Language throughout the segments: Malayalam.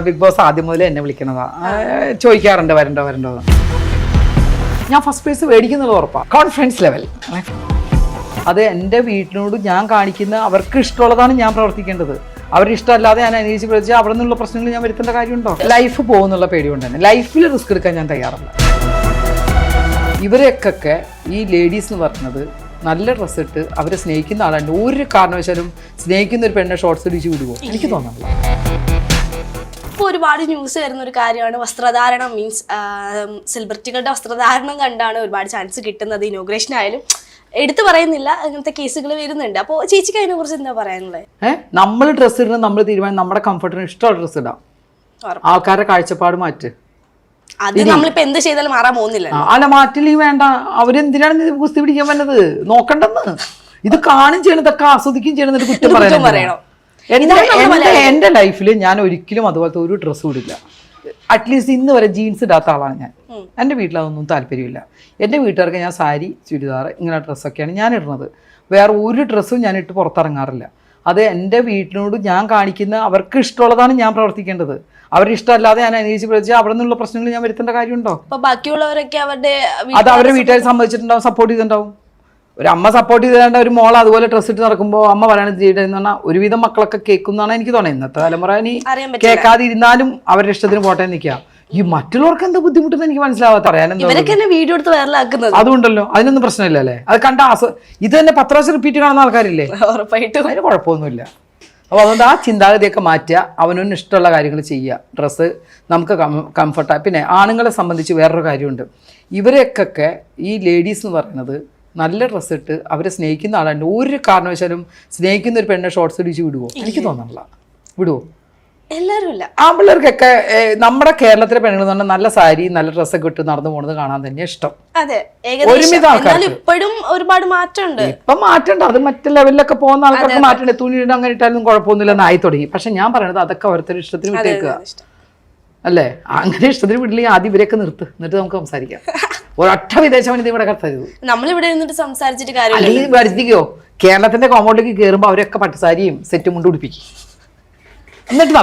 ബിഗ് ബോസ് ആദ്യം മുതൽ എന്നെ വിളിക്കണതാ, ചോദിക്കാറുണ്ട് വരണ്ടോ. ഞാൻ ഫസ്റ്റ് പ്രൈസ് മേടിക്കുന്നത് ഉറപ്പാണ്, കോൺഫിഡൻസ് ലെവൽ. അത് എൻ്റെ വീട്ടിനോട് ഞാൻ കാണിക്കുന്ന അവർക്ക് ഇഷ്ടമുള്ളതാണ് ഞാൻ പ്രവർത്തിക്കേണ്ടത്. അവരുടെ ഇഷ്ടമല്ലാതെ ഞാൻ അനുകരിച്ച് പ്രവർത്തിച്ചാൽ അവിടെ നിന്നുള്ള പ്രശ്നങ്ങൾ ഞാൻ വരുത്തേണ്ട കാര്യമുണ്ടോ? ലൈഫ് പോകുന്നുള്ള പേടി കൊണ്ട് തന്നെ ലൈഫിൽ റിസ്ക് എടുക്കാൻ ഞാൻ തയ്യാറല്ല. ഇവരെയൊക്കെ ഈ ലേഡീസ് എന്ന് പറയുന്നത് നല്ല ഡ്രസ്സ് ഇട്ട് അവരെ സ്നേഹിക്കുന്ന ആളുണ്ട്. ഒരു കാരണവശാലും സ്നേഹിക്കുന്ന ഒരു പെണ്ണെ ഷോർട്സ് ഇടിച്ച് വിടുമോ? എനിക്ക് തോന്നുന്നില്ല. ഇപ്പോൾ ഒരുപാട് ന്യൂസ് വരുന്ന ഒരു കാര്യമാണ് വസ്ത്രധാരണം. മീൻസ് സെലിബ്രിറ്റികളുടെ വസ്ത്രധാരണം കണ്ടാണ് ഒരുപാട് ചാൻസ് കിട്ടുന്നത്. ഇനോഗ്രേഷൻ ആയാലും എടുത്തു പറയുന്നില്ല, അങ്ങനത്തെ കേസുകൾ വരുന്നുണ്ട്. അപ്പോൾ ചേച്ചിക്ക് അതിനെ കുറിച്ച് എന്താ പറയാനുള്ളത്? നമ്മൾ ഡ്രസ്സ് ഇടുന്നത് നമ്മൾ തീരുമാനം, നമ്മുടെ കംഫർട്ടിന് ഇഷ്ടമുള്ള ഡ്രസ്സ് ഇടാം. ആൾക്കാരുടെ കാഴ്ചപ്പാട് മാറ്റ്. അത് നമ്മളിപ്പോ എന്ത് ചെയ്താലും മാറാൻ പോകുന്നില്ല. അല്ല, മാറ്റില്ലെങ്കിൽ വേണ്ട. അവരെന്തിനാണ് കുസ്തി പിടിക്കാൻ വന്നത്? നോക്കണ്ടെന്ന്. ഇത് കാണും ചെയ്യണം, ഇതൊക്കെ ആസ്വദിക്കുകയും ചെയ്യണം, എന്നിട്ട് കുറ്റം പറയണം. എന്റെ ലൈഫിൽ ഞാൻ ഒരിക്കലും അതുപോലത്തെ ഒരു ഡ്രസ്സും ഇടില്ല. അറ്റ്ലീസ്റ്റ് ഇന്ന് വരെ ജീൻസ് ഇടാത്ത ആളാണ് ഞാൻ. എൻ്റെ വീട്ടിലതൊന്നും താല്പര്യമില്ല. എൻ്റെ വീട്ടുകാർക്ക് ഞാൻ സാരി, ചുരിദാർ, ഇങ്ങനെ ഡ്രസ്സൊക്കെയാണ് ഞാൻ ഇടുന്നത്. വേറെ ഒരു ഡ്രസ്സും ഞാൻ ഇട്ട് പുറത്തിറങ്ങാറില്ല. അത് എൻ്റെ വീട്ടിനോട് ഞാൻ കാണിക്കുന്ന അവർക്ക് ഇഷ്ടമുള്ളതാണ് ഞാൻ പ്രവർത്തിക്കേണ്ടത്. അവരുടെ ഇഷ്ടമല്ലാതെ ഞാൻ അനുകരിച്ച് പ്രവർത്തിച്ചാൽ അവിടെ നിന്നുള്ള പ്രശ്നങ്ങൾ ഞാൻ വരുത്തേണ്ട കാര്യമുണ്ടോ? ബാക്കിയുള്ളവരൊക്കെ അത് അവരുടെ വീട്ടുകാർ സമ്മതിച്ചിട്ടുണ്ടാവും, സപ്പോർട്ട് ചെയ്തിട്ടുണ്ടാവും. ഒരു അമ്മ സപ്പോർട്ട് ചെയ്തേണ്ട ഒരു മോൾ അതുപോലെ ഡ്രസ്സ് ഇട്ട് നടക്കുമ്പോൾ അമ്മ പറയണത് ചെയ്യണമെന്ന് പറഞ്ഞാൽ ഒരുവിധം മക്കളൊക്കെ കേൾക്കുന്നതാണ് എനിക്ക് തോന്നുന്നത്. ഇന്നത്തെ തലമുറ ഇനി കേൾക്കാതെ ഇരുന്നാലും അവരുടെ ഇഷ്ടത്തിന് പോട്ടെ നിൽക്കുക. ഈ മറ്റുള്ളവർക്ക് എന്താ ബുദ്ധിമുട്ടെന്ന് എനിക്ക് മനസ്സിലാവാത്ത വീഡിയോ എടുത്ത് വൈറലാക്കുന്നത് അതുകൊണ്ടല്ലോ, അതിനൊന്നും പ്രശ്നമില്ല അല്ലേ? അത് കണ്ട ഇത് തന്നെ 10 പ്രാവശ്യം റിപ്പീറ്റ് കാണുന്ന ആൾക്കാരില്ലേ? ഉറപ്പായിട്ടും അതിന് കുഴപ്പമൊന്നുമില്ല. അപ്പോൾ അതുകൊണ്ട് ആ ചിന്താഗതിയൊക്കെ മാറ്റുക, അവനൊന്നും ഇഷ്ടമുള്ള കാര്യങ്ങൾ ചെയ്യുക. ഡ്രസ്സ് നമുക്ക് കംഫർട്ടാണ്. പിന്നെ ആണുങ്ങളെ സംബന്ധിച്ച് വേറൊരു കാര്യമുണ്ട്. ഇവരെയൊക്കെ ഈ ലേഡീസ് എന്ന് പറയുന്നത് നല്ല ഡ്രസ്സ് ഇട്ട് അവരെ സ്നേഹിക്കുന്ന ആളുണ്ട്. ഒരു കാരണവശാലും സ്നേഹിക്കുന്ന ഒരു പെണ്ണെ ഷോർട്സ് ഇടിച്ച് വിടുമോ? എനിക്ക് തോന്നുന്നില്ല. വിടുമോ? എല്ലാവരും ഇല്ല. ആ പിള്ളേർക്കൊക്കെ നമ്മുടെ കേരളത്തിലെ പെണ്ണുങ്ങൾ എന്ന് പറഞ്ഞാൽ നല്ല സാരി, നല്ല ഡ്രസ്സൊക്കെ ഇട്ട് നടന്നു പോകുന്നത് കാണാൻ തന്നെ ഇഷ്ടം. ഒരുമിത ആൾക്കാർ ഇപ്പോഴും ഒരുപാട് മാറ്റമുണ്ട്. ഇപ്പം മാറ്റമുണ്ട്. അത് മറ്റു ലെവലിലൊക്കെ പോകുന്ന ആൾക്കാർക്ക് മാറ്റമുണ്ട്. തുണി ഇടാൻ അങ്ങനെ ഇട്ടാലും കുഴപ്പമൊന്നുമില്ലെന്ന് ആയി തുടങ്ങി. പക്ഷെ ഞാൻ പറയുന്നത് അതൊക്കെ ഓരോരുത്തരുടെ ഇഷ്ടത്തിന് വിട്ടേക്കുക അല്ലേ? അങ്ങനെ ഇഷ്ടത്തിന് വിടില്ലെങ്കിൽ ആദ്യം ഇവരെയൊക്കെ എന്നിട്ട് നമുക്ക് സംസാരിക്കാം. ഒരൊറ്റ വിദേശ വനിത ഇവിടെ കത്തരുത്. നമ്മളിവിടെ നിന്നിട്ട് സംസാരിച്ചിട്ട് കാര്യം അല്ലെങ്കിൽ വരുത്തിക്കോ. കേരളത്തിന്റെ കോമ്പൗണ്ടിലേക്ക് കയറുമ്പോൾ അവരൊക്കെ പട്ടുസാരിയും സെറ്റും കൊണ്ട് ഉടുപ്പിക്കും. എന്നിട്ട്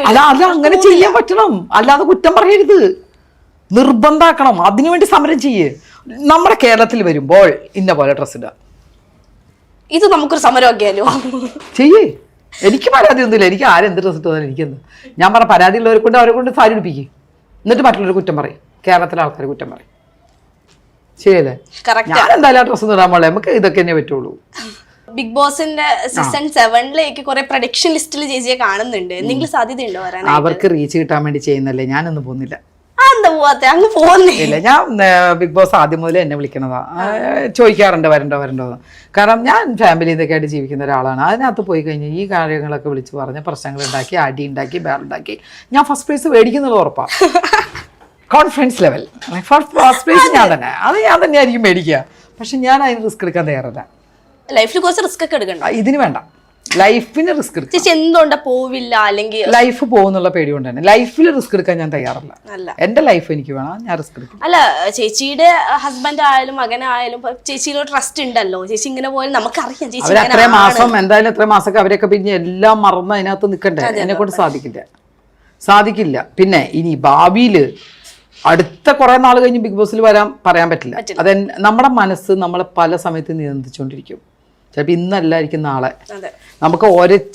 അല്ല, അങ്ങനെ ചെയ്യാൻ പറ്റണം. അല്ലാതെ കുറ്റം പറയരുത്, നിർബന്ധാക്കണം. അതിനുവേണ്ടി സമരം ചെയ്യേ. നമ്മുടെ കേരളത്തിൽ വരുമ്പോൾ ഇന്ന പോലെ ഡ്രസ് ഇടുക. ഇത് നമുക്കൊരു സമരമൊക്കെയാലോ ചെയ്യേ. എനിക്ക് പരാതി ഒന്നുമില്ല. എനിക്ക് ആരെന്ത് ഡ്രസ് ഇട്ടു എനിക്കെന്ത്. ഞാൻ പറഞ്ഞ പരാതി ഉള്ളവരെ കൊണ്ട് അവരെ കൊണ്ട് സാരി ഉടുപ്പിക്കും. എന്നിട്ട് മറ്റുള്ളവർ കുറ്റം പറയും, കേരളത്തിലെ ആൾക്കാർ കുറ്റം പറയും. ശരിയല്ലേ? ഞാൻ എന്തായാലും ഡ്രസ്സ് ഒന്നും ഇടാൻ പാടില്ല. നമുക്ക് ഇതൊക്കെ തന്നെ പറ്റുള്ളൂ. ബിഗ് ബോസിന്റെ സീസൺ 7 കുറെ പ്രൊഡക്ഷൻ ലിസ്റ്റിൽ ചേച്ചിയെ കാണുന്നുണ്ട്. എന്തെങ്കിലും സാധ്യതയുണ്ടോ വരാൻ? അവർക്ക് റീച്ച് കിട്ടാൻ വേണ്ടി ചെയ്യുന്നല്ലേ. ഞാനൊന്നും പോകുന്നില്ല. അങ്ങ് പോകുന്നില്ല. ഞാൻ ബിഗ് ബോസ് ആദ്യം മുതൽ എന്നെ വിളിക്കണതാ, ചോദിക്കാറുണ്ട് വരണ്ടോ. കാരണം ഞാൻ ഫാമിലി ഇതൊക്കെ ആയിട്ട് ജീവിക്കുന്ന ഒരാളാണ്. അതിനകത്ത് പോയി കഴിഞ്ഞാൽ ഈ കാര്യങ്ങളൊക്കെ വിളിച്ച് പറഞ്ഞ് പ്രശ്നങ്ങൾ ഉണ്ടാക്കി, അടി ഉണ്ടാക്കി, ബേറുണ്ടാക്കി ഞാൻ ഫസ്റ്റ് പ്രൈസ് മേടിക്കുന്നത് ഉറപ്പാണ്. Confidence level. ഫസ്റ്റ് പ്രൈസ് ഞാൻ തന്നെ ആയിരിക്കും മേടിക്കുക. പക്ഷെ ഞാൻ അതിന് റിസ്ക് എടുക്കാൻ തയ്യാറല്ല. ലൈഫിൽ കുറച്ച് റിസ്ക് ഒക്കെ എടുക്കണ്ട. ഇതിന് വേണ്ട. ലൈഫിന് റിസ്ക് എടുക്കും. എന്തുകൊണ്ടാ പോവില്ല? അല്ലെങ്കിൽ ലൈഫ് പോകുന്നുള്ള പേടി കൊണ്ട് തന്നെ ലൈഫിൽ റിസ്ക് എടുക്കാൻ ഞാൻ തയ്യാറല്ല. എന്റെ ലൈഫ് എനിക്ക് വേണം, ഞാൻ റിസ്ക് എടുക്കും. അല്ല, ചേച്ചിയുടെ ഹസ്ബൻഡ് ആയാലും മകനായാലും ചേച്ചിയിലോ ട്രസ്റ്റ് ഉണ്ടല്ലോ. ചേച്ചി ഇങ്ങനെ പോയാലും നമുക്കറിയാം ചേച്ചി അവരത്രയും മാസം എന്തായാലും എത്ര മാസമൊക്കെ അവരൊക്കെ പിന്നെ എല്ലാം മറന്ന് അതിനകത്ത് നിൽക്കണ്ടേ. എന്നെ കൊണ്ട് സാധിക്കില്ല. പിന്നെ ഇനി ഭാവിയില് അടുത്ത കുറെ നാൾ കഴിഞ്ഞ് ബിഗ് ബോസിൽ പറയാൻ പറ്റില്ല. അത് നമ്മുടെ മനസ്സ് നമ്മളെ പല സമയത്ത് നിയന്ത്രിച്ചുകൊണ്ടിരിക്കും. ചിലപ്പോൾ ഇന്നല്ലായിരിക്കും നാളെ. നമുക്ക്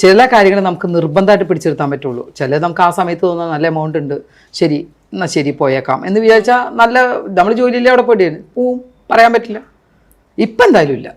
ചില കാര്യങ്ങൾ നമുക്ക് നിർബന്ധമായിട്ട് പിടിച്ചെടുത്താൻ പറ്റുള്ളൂ. ചില നമുക്ക് ആ സമയത്ത് തോന്നുന്ന നല്ല എമൗണ്ട് ഉണ്ട്, ശരി എന്നാൽ ശരി പോയേക്കാം എന്ന് വിചാരിച്ചാൽ നല്ല നമ്മൾ ജോലിയില്ലേ അവിടെ പോയിട്ട് പോവും, പറയാൻ പറ്റില്ല. ഇപ്പം എന്തായാലും ഇല്ല.